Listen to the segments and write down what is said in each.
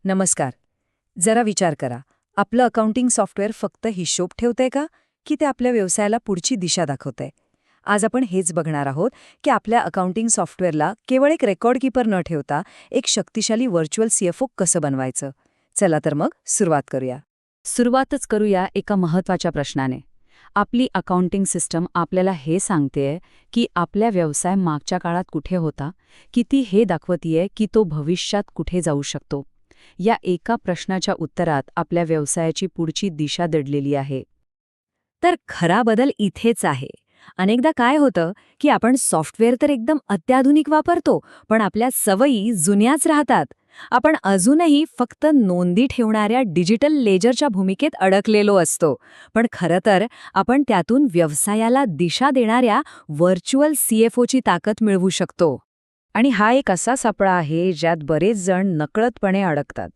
नमस्कार. जरा विचार करा. आपलं अकाउंटिंग सॉफ्टवेअर फक्त हिशोब ठेवतंय का, की ते आपल्या व्यवसायाला पुढची दिशा दाखवतंय? आज आपण हेच बघणार आहोत की आपल्या अकाउंटिंग सॉफ्टवेअरला केवळ एक रेकॉर्ड कीपर न ठेवता एक शक्तिशाली व्हर्च्युअल सीएफओ कसं बनवायचं. चला तर मग सुरुवात करूया. सुरुवातच करूया एका महत्त्वाच्या प्रश्नाने. आपली अकाउंटिंग सिस्टम आपल्याला हे सांगतेय की आपल्या व्यवसाय मागच्या काळात कुठे होता, किती हे दाखवतीये की तो भविष्यात कुठे जाऊ शकतो. या एका प्रश्नाच्या उत्तरात आपल्या व्यवसायाची पुढची दिशा दडलेली आहे. तर खरा बदल इथेच आहे. अनेकदा काय होतं की आपण सॉफ्टवेअर तर एकदम अत्याधुनिक वापरतो, पण आपल्या सवयी जुन्याच राहतात. आपण अजूनही फक्त नोंदी ठेवणाऱ्या डिजिटल लेजरच्या भूमिकेत अडकलेलो असतो. पण खरं तर आपण त्यातून व्यवसायाला दिशा देणाऱ्या व्हर्च्युअल सीएफओची ताकद मिळवू शकतो. आणि हा एक असा सापळा आहे ज्यात बरेच जण नकळतपणे अडकतात.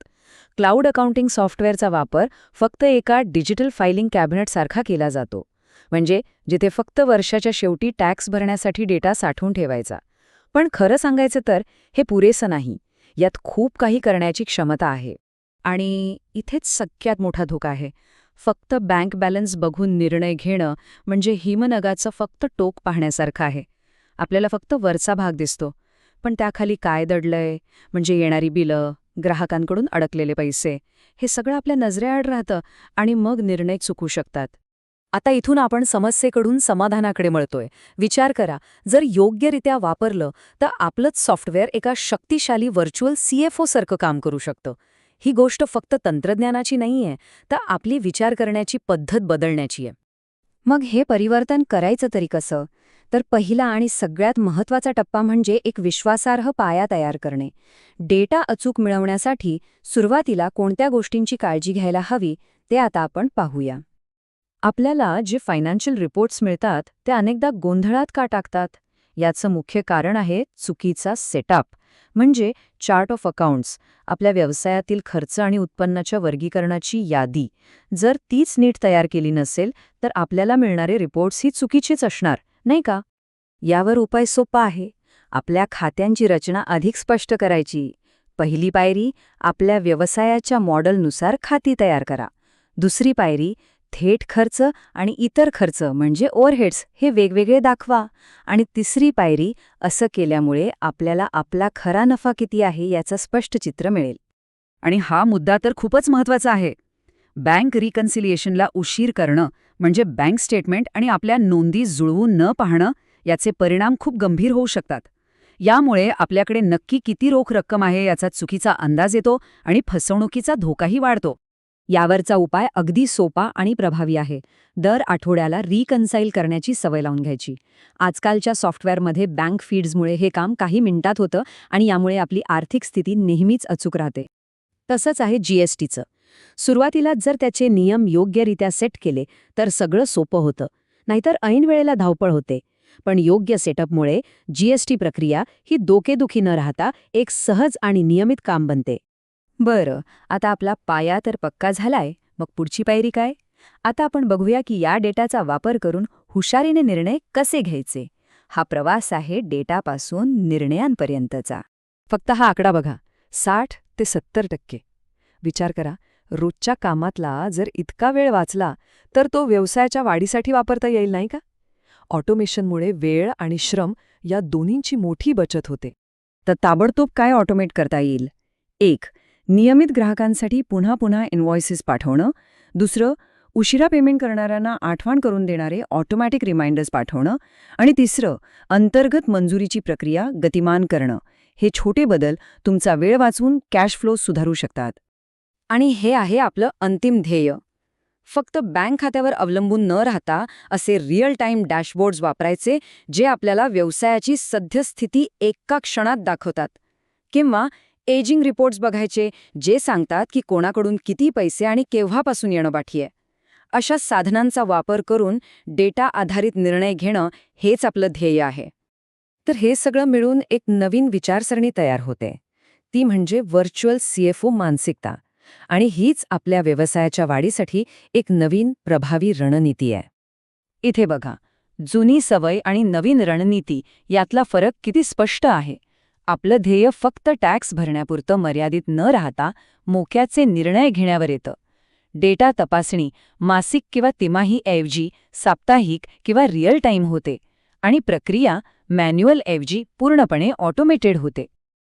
क्लाउड अकाउंटिंग सॉफ्टवेअरचा वापर फक्त एका डिजिटल फायलिंग कॅबिनेटसारखा केला जातो. म्हणजे जिथे फक्त वर्षाच्या शेवटी टॅक्स भरण्यासाठी डेटा साठवून ठेवायचा. पण खरं सांगायचं तर हे पुरेसं नाही. यात खूप काही करण्याची क्षमता आहे. आणि इथेच सगळ्यात मोठा धोका आहे. फक्त बँक बॅलन्स बघून निर्णय घेणं म्हणजे हिमनगाचं फक्त टोक पाहण्यासारखं आहे. आपल्याला फक्त वरचा भाग दिसतो, पण त्याखाली काय दडलंय, म्हणजे येणारी बिलं, ग्राहकांकडून अडकलेले पैसे, हे सगळं आपल्या नजरेआड राहतं आणि मग निर्णय चुकू शकतात. आता इथून आपण समस्येकडून समाधानाकडे वळतोय. विचार करा, जर योग्यरित्या वापरलं तर आपलंच सॉफ्टवेअर एका शक्तिशाली व्हर्च्युअल सीएफओ सारखं काम करू शकतं. ही गोष्ट फक्त तंत्रज्ञानाची नाहीये, तर आपली विचार करण्याची पद्धत बदलण्याची आहे. मग हे परिवर्तन करायचं तरी कसं? तर पहिला आणि सगळ्यात महत्त्वाचा टप्पा म्हणजे एक विश्वासार्ह पाया तयार करणे. डेटा अचूक मिळवण्यासाठी सुरुवातीला कोणत्या गोष्टींची काळजी घ्यायला हवी ते आता आपण पाहूया. आपल्याला जे फायनान्शियल रिपोर्ट्स मिळतात ते अनेकदा गोंधळात का टाकतात? याचं मुख्य कारण आहे चुकीचा सेटअप. म्हणजे चार्ट ऑफ अकाउंट्स, आपल्या व्यवसायातील खर्च आणि उत्पन्नाच्या वर्गीकरणाची यादी. जर तीच नीट तयार केली नसेल तर आपल्याला मिळणारे रिपोर्ट्सही चुकीचेच असणार, नाही का? यावर उपाय सोपा आहे. आपल्या खात्यांची रचना अधिक स्पष्ट करायची. पहिली पायरी, आपल्या व्यवसायाच्या मॉडेलनुसार खाती तयार करा. दुसरी पायरी, थेट खर्च आणि इतर खर्च म्हणजे ओव्हरहेड्स हे वेगवेगळे दाखवा. आणि तिसरी पायरी, असं केल्यामुळे आपल्याला आपला खरा नफा किती आहे याचं स्पष्ट चित्र मिळेल. आणि हा मुद्दा तर खूपच महत्त्वाचा आहे. बँक रिकन्सिलिएशनला उशीर करणं म्हणजे बँक स्टेटमेंट आणि आपल्या नोंदी जुळवून न पाहणं याचे परिणाम खूप गंभीर होऊ शकतात. यामुळे आपल्याकडे नक्की किती रोख रक्कम आहे याचा चुकीचा अंदाज येतो आणि फसवणुकीचा धोकाही वाढतो. यावरचा उपाय अगदी सोपा आणि प्रभावी आहे. दर आठवड्याला रिकन्साईल करण्याची सवय लावून घ्यायची. आजकालच्या सॉफ्टवेअरमध्ये बँक फीड्समुळे हे काम काही मिनिटात होतं आणि यामुळे आपली आर्थिक स्थिती नेहमीच अचूक राहते. तसंच आहे जीएसटीचं. सुरुवातीला जर त्याचे नियम योग्यरित्या सेट केले तर सगळं सोपं होतं. नाहीतर ऐन वेळेला धावपळ होते. पण योग्य सेटअपमुळे जीएसटी प्रक्रिया ही डोकेदुखी न राहता एक सहज आणि नियमित काम बनते. बरं, आता आपला पाया तर पक्का झालाय, मग पुढची पायरी काय? आता आपण बघूया की या डेटाचा वापर करून हुशारीने निर्णय कसे घ्यायचे. हा प्रवास आहे डेटापासून निर्णयांपर्यंतचा. फक्त हा आकडा बघा, 60 ते 70%. विचार करा, रोजच्या कामातला जर इतका वेळ वाचला तर तो व्यवसायाच्या वाढीसाठी वापरता येईल, नाही का? ऑटोमेशनमुळे वेळ आणि श्रम या दोन्हींची मोठी बचत होते. तर ताबडतोब काय ऑटोमेट करता येईल? 1. नियमित ग्राहकांसाठी पुन्हा पुन्हा इनव्हॉइसेस पाठवणं. दुसरं, उशिरा पेमेंट करणाऱ्यांना आठवण करून देणारे ऑटोमॅटिक रिमाइंडर्स पाठवणं. आणि तिसरं, अंतर्गत मंजुरीची प्रक्रिया गतिमान करणं. हे छोटे बदल तुमचा वेळ वाचवून कॅश फ्लो सुधारू शकतात. आणि हे आहे आपलं अंतिम ध्येय. फक्त बँक खात्यावर अवलंबून न राहता असे रिअल टाईम डॅशबोर्ड्स वापरायचे जे आपल्याला व्यवसायाची सद्यस्थिती एका क्षणात दाखवतात. किंवा एजिंग रिपोर्ट्स बघायचे जे सांगतात की कोणाकडून किती पैसे आणि केव्हापासून येणं बाकी आहे. अशा साधनांचा वापर करून डेटा आधारित निर्णय घेणं हेच आपलं ध्येय आहे. तर हे सगळं मिळून एक नवीन विचारसरणी तयार होते. ती म्हणजे व्हर्च्युअल सीएफओ मानसिकता. आणि हीच आपल्या व्यवसायाच्या वाढीसाठी एक नवीन प्रभावी रणनीती आहे. इथे बघा, जुनी सवय आणि नवीन रणनीती यातला फरक किती स्पष्ट आहे. आपलं ध्येय फक्त टॅक्स भरण्यापुरतं मर्यादित न राहता मोक्याचे निर्णय घेण्यावर येतं. डेटा तपासणी मासिक किंवा तिमाही ऐवजी साप्ताहिक किंवा रिअल टाईम होते आणि प्रक्रिया मॅन्युअल ऐवजी पूर्णपणे ऑटोमेटेड होते.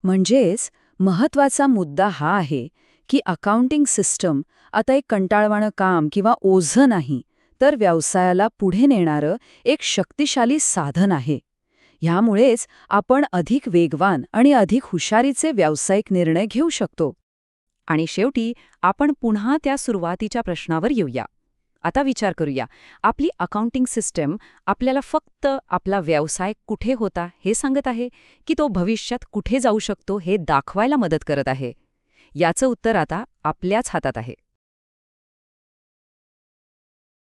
म्हणजेच महत्त्वाचा मुद्दा हा आहे की अकाउंटिंग सिस्टम आता एक कंटाळवाणं काम किंवा ओझं नाही, तर व्यवसायाला पुढे नेणारं एक शक्तिशाली साधन आहे. ह्यामुळेच आपण अधिक वेगवान आणि अधिक हुशारीचे व्यावसायिक निर्णय घेऊ शकतो. आणि शेवटी आपण पुन्हा त्या सुरुवातीच्या प्रश्नावर येऊया. आता विचार करूया, आपली अकाउंटिंग सिस्टम आपल्याला फक्त आपला व्यवसाय कुठे होता हे सांगत आहे, की तो भविष्यात कुठे जाऊ शकतो हे दाखवायला मदत करत आहे? याचं उत्तर आता आपल्याच हातात आहे.